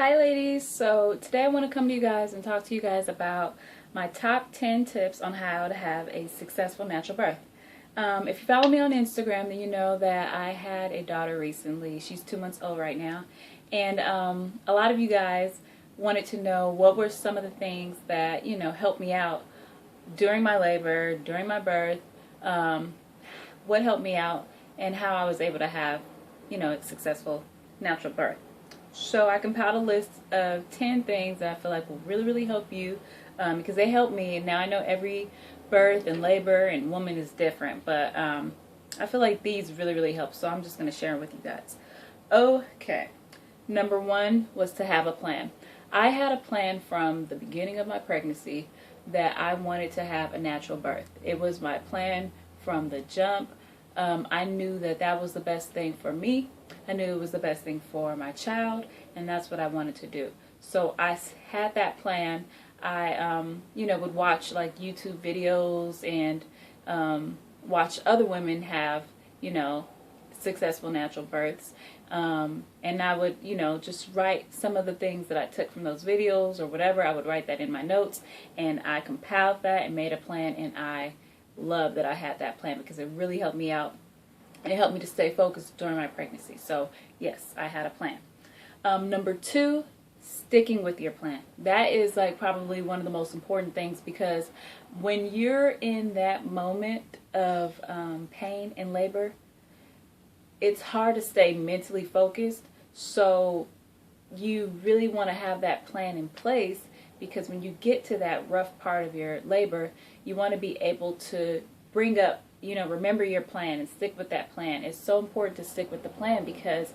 Hi ladies, so today I want to come to you guys and talk to you guys about my top 10 tips on how to have a successful natural birth. If you follow me on Instagram, then you know that I had a daughter recently. She's 2 months old right now, and a lot of you guys wanted to know what were some of the things that helped me out during my labor, during my birth, what helped me out, and how I was able to have a successful natural birth. So I compiled a list of 10 things that I feel like will really help you, because they help me. Now I know every birth and labor and woman is different, but I feel like these really help, so I'm just going to share them with you guys. Okay, number one was to have a plan. I had a plan from the beginning of my pregnancy that I wanted to have a natural birth. It was my plan from the jump. I knew that that was the best thing for me. I knew it was the best thing for my child, and that's what I wanted to do. So I had that plan. I, would watch like YouTube videos and watch other women have, successful natural births. And I would, just write some of the things that I took from those videos or whatever. I would write that in my notes, and I compiled that and made a plan, and I love that I had that plan because it really helped me out. It helped me to stay focused during my pregnancy. So yes, I had a plan. Number two, sticking with your plan. That is like probably one of the most important things, because when you're in that moment of pain and labor, it's hard to stay mentally focused. So you really want to have that plan in place, because when you get to that rough part of your labor, you want to be able to bring up, remember your plan and stick with that plan. It's so important to stick with the plan, because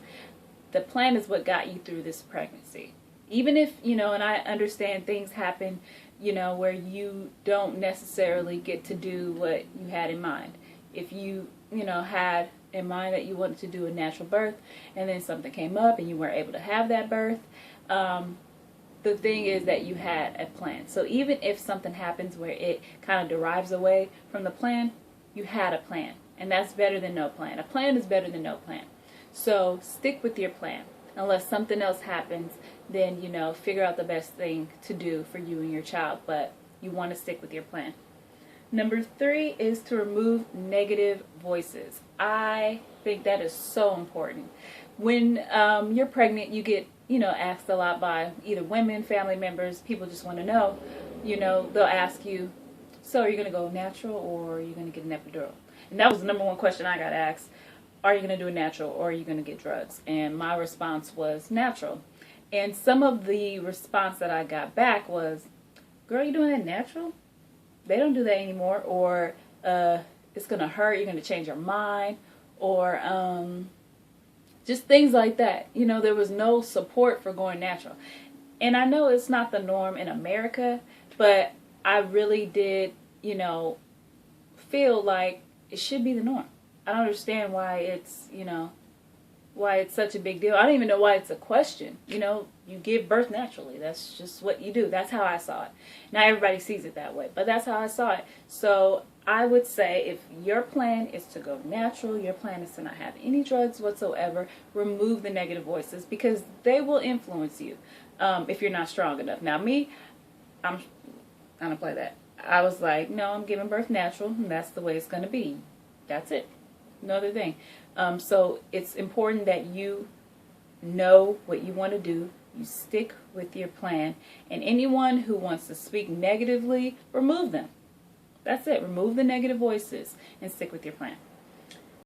the plan is what got you through this pregnancy. Even if, and I understand things happen, where you don't necessarily get to do what you had in mind. If you, had in mind that you wanted to do a natural birth, and then something came up and you weren't able to have that birth, the thing is that you had a plan. So even if something happens where it kind of derives away from the plan, you had a plan. And that's better than no plan. A plan is better than no plan. So stick with your plan. Unless something else happens, then, figure out the best thing to do for you and your child. But you want to stick with your plan. Number three is to remove negative voices. I think that is so important. When you're pregnant, you get asked a lot by either women, family members, people just want to know, they'll ask you, so are you going to go natural or are you going to get an epidural? And that was the number one question I got asked. Are you going to do a natural or are you going to get drugs? And my response was natural. And some of the response that I got back was, girl, you doing that natural? They don't do that anymore. Or it's going to hurt, you're going to change your mind. Or just things like that. There was no support for going natural. And I know it's not the norm in America, but I really did, feel like it should be the norm. I don't understand why it's, why it's such a big deal. I don't even know why it's a question. You give birth naturally. That's just what you do. That's how I saw it. Not everybody sees it that way, but that's how I saw it. So I would say if your plan is to go natural, your plan is to not have any drugs whatsoever, remove the negative voices, because they will influence you if you're not strong enough. Now me, I don't play that. I was like, no, I'm giving birth natural, and that's the way it's going to be. That's it. No other thing. So it's important that you know what you want to do. You stick with your plan. And anyone who wants to speak negatively, remove them. That's it. Remove the negative voices and stick with your plan.